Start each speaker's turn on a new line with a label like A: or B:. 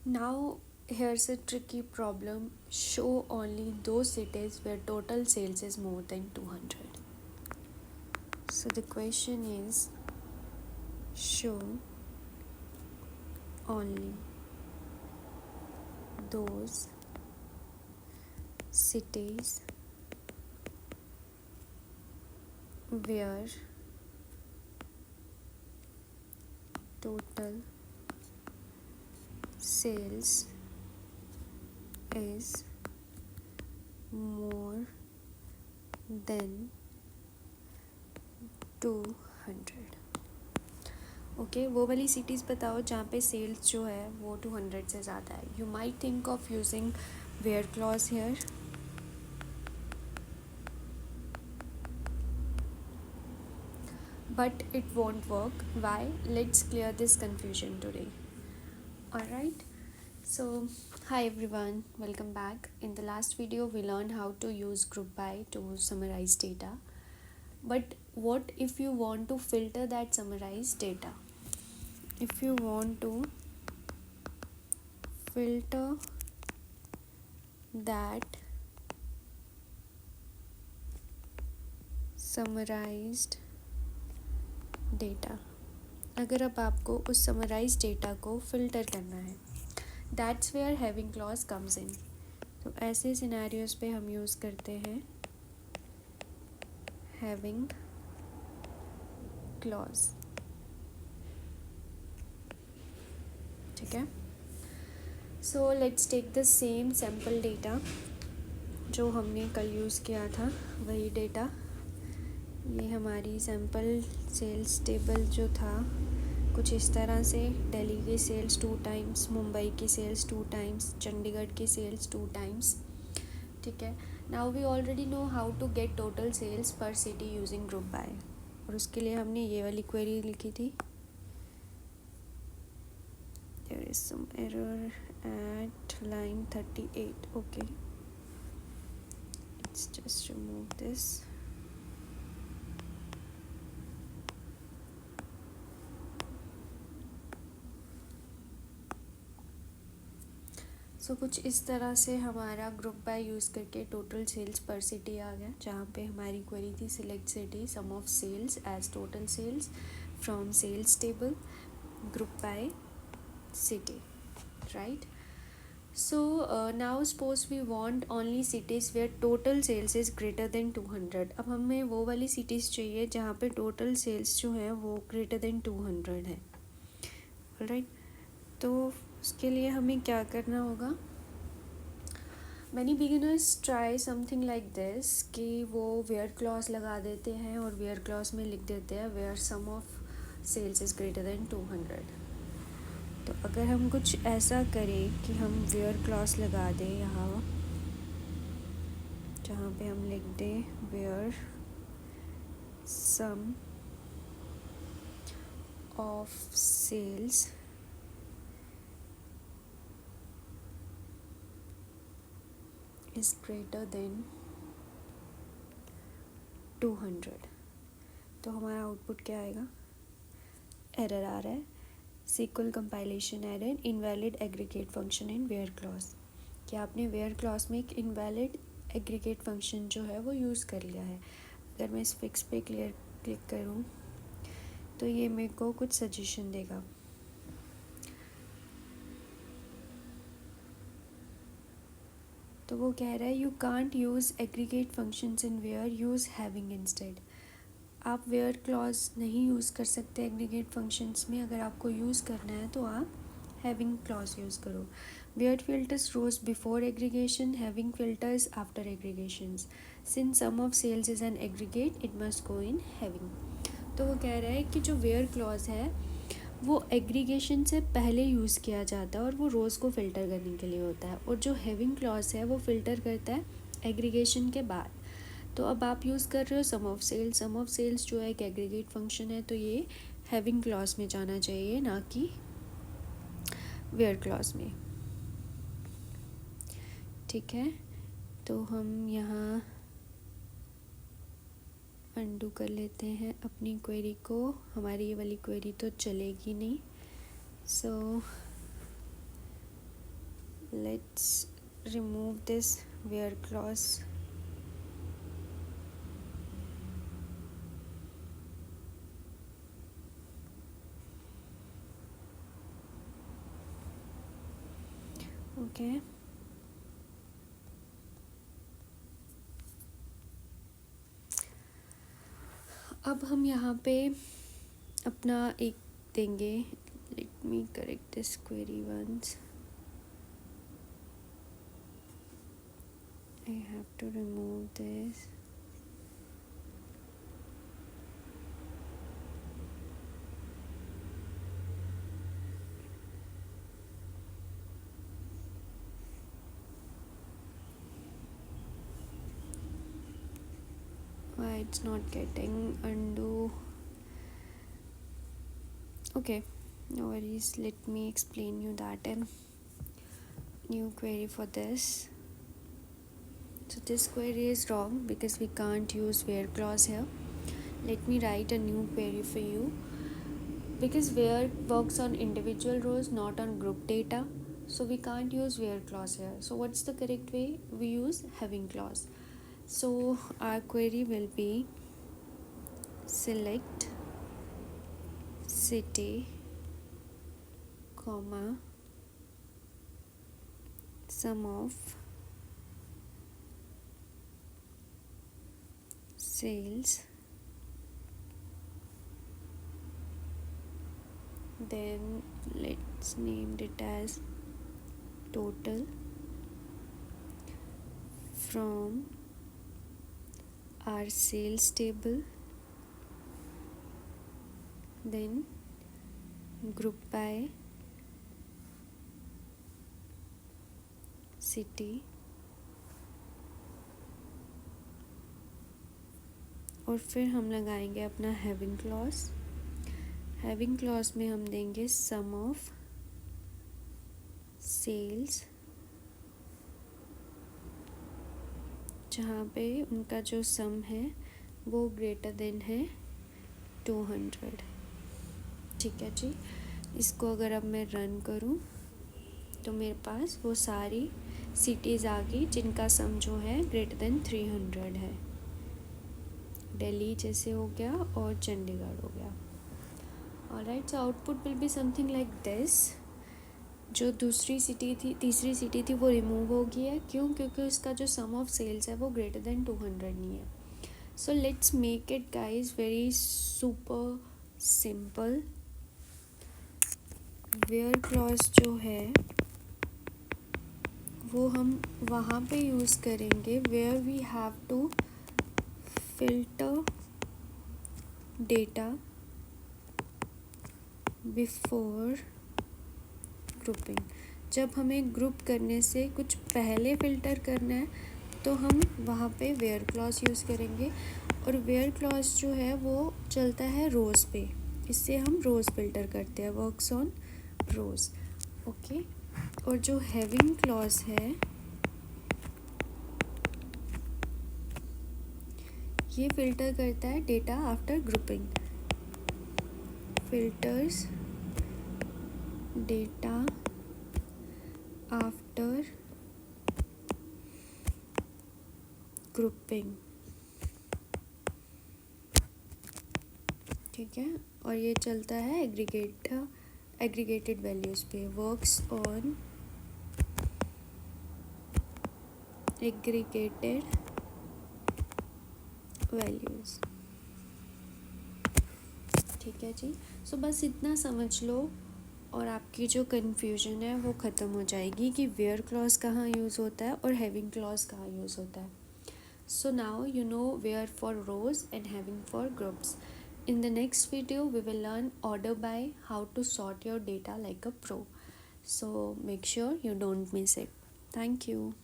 A: Now, here's a tricky problem. Show only those cities where total sales is more than 200. So, the question is show only those cities where total sales is more than 200. Okay वो वाली cities बताओ जहाँ पे sales जो है वो 200 से ज़्यादा है. You might think of using where clause here, but it won't work. Why? Let's clear this confusion today. Alright, so hi everyone, welcome back. In the last video we learned how to use group by to summarize data. But what if you want to filter that summarized data? If you want to filter that summarized data, अगर अब आपको उस summarise data को filter करना है, that's where having clause comes in. तो ऐसे scenarios पे हम यूज़ करते हैं हैविंग क्लॉज. ठीक है, so let's take the same sample data जो हमने कल यूज़ किया था, वही डेटा. ये हमारी सैम्पल सेल्स टेबल जो था कुछ इस तरह से. दिल्ली की सेल्स 2 टाइम्स, मुंबई की सेल्स 2 टाइम्स, चंडीगढ़ की सेल्स 2 टाइम्स. ठीक है, now we already know how to get total sales per city using group by. और उसके लिए हमने ये वाली क्वेरी लिखी थी. There is some error at line 38. Okay, let's just remove this. So कुछ इस तरह से हमारा ग्रुप बाय यूज़ करके टोटल सेल्स पर सिटी आ गया, जहाँ पे हमारी क्वेरी थी select city sum of sales as total sales from sales table group by city. Right, so now suppose we want only cities where total sales is greater than 200. अब हमें वो वाली सिटीज़ चाहिए जहाँ पे टोटल सेल्स जो है वो ग्रेटर देन 200 है. राइट, तो उसके लिए हमें क्या करना होगा. Many beginners try something like this कि वो वेयर क्लॉज लगा देते हैं और वेयर क्लॉज में लिख देते हैं where sum of sales is greater than 200. तो अगर हम कुछ ऐसा करें कि हम वेयर क्लॉज लगा दें यहाँ, जहाँ पे हम लिख दें where sum of sales is greater than 200. तो हमारा आउटपुट क्या आएगा. एरर आ रहा है, sequel compilation error, invalid aggregate function in where clause. कि आपने वेयर क्लॉज में एक इनवैलिड एग्रीगेट फंक्शन जो है वो यूज़ कर लिया है. अगर मैं इस फिक्स पे क्लिक करूँ तो ये मेरे को कुछ सजेशन देगा. तो वो कह रहा है you can't use aggregate functions in where, use having instead. आप वेयर क्लॉज नहीं यूज़ कर सकते एग्रीगेट फंक्शंस में. अगर आपको यूज़ करना है तो आप हैविंग क्लॉज यूज़ करो. Where filters rows before aggregation, having filters after aggregations. Since sum of sales is an aggregate it must go in having. तो वो कह रहा है कि जो वेयर क्लॉज है वो एग्रीगेशन से पहले यूज़ किया जाता है और वो रोज़ को फ़िल्टर करने के लिए होता है. और जो हैविंग क्लॉज है वो फ़िल्टर करता है एग्रीगेशन के बाद. तो अब आप यूज़ कर रहे हो sum of sales. Sum of sales जो है एक एग्रीगेट फंक्शन है, तो ये हैविंग क्लॉज में जाना चाहिए, ना कि वेयर क्लॉज में. ठीक है, तो हम यहाँ अंडू कर लेते हैं अपनी क्वेरी को. हमारी ये वाली क्वेरी तो चलेगी नहीं. सो let's remove this where clause. Okay, अब हम यहाँ पे अपना एक देंगे. Let me correct this query once. I have to remove this. Why it's not getting undo? Okay, no worries. Let me explain you that in new query for this. So this query is wrong because we can't use where clause here. Let me write a new query for you, because where works on individual rows, not on group data, so we can't use where clause here. So what's the correct way? We use having clause. So our query will be select city, comma, sum of sales, then let's name it as total from our sales table, then group by city, और फिर हम लगाएंगे अपना having clause. Having clause में हम देंगे सम of sales, जहाँ पे उनका जो सम है वो ग्रेटर देन है 200. ठीक है जी. इसको अगर अब मैं रन करूँ तो मेरे पास वो सारी सिटीज़ आ गई जिनका सम जो है ग्रेटर देन 300 है. दिल्ली जैसे हो गया और चंडीगढ़ हो गया. Alright, so output will be something like this. जो दूसरी सिटी थी, तीसरी सिटी थी, वो रिमूव हो गई है. क्यों? क्योंकि उसका जो सम ऑफ सेल्स है वो ग्रेटर देन 200 नहीं है. So let's make it guys very super simple. Where clause जो है वो हम वहाँ पे यूज़ करेंगे where we have to filter data before grouping. जब हमें ग्रुप करने से कुछ पहले फ़िल्टर करना है तो हम वहाँ पे वेयर क्लॉज यूज़ करेंगे. और वेयर क्लॉज जो है वो चलता है रोज़ पे. इससे हम रोज़ फ़िल्टर करते हैं, वर्क्स ऑन रोज़. ओके. और जो हैविंग क्लॉज है ये फ़िल्टर करता है data after grouping. Filters data after grouping. ठीक है. और ये चलता है एग्रीगेटेड वैल्यूज़ पे. Works on aggregated values. ठीक है जी. सो बस इतना समझ लो और आपकी जो कन्फ्यूजन है वो ख़त्म हो जाएगी कि वेयर क्लॉज कहाँ यूज़ होता है और हैविंग क्लॉज कहाँ यूज़ होता है. So now you know where for rows and having for groups. In the next video we will learn order by, how to sort your data like a pro. So make sure you don't miss it. Thank you.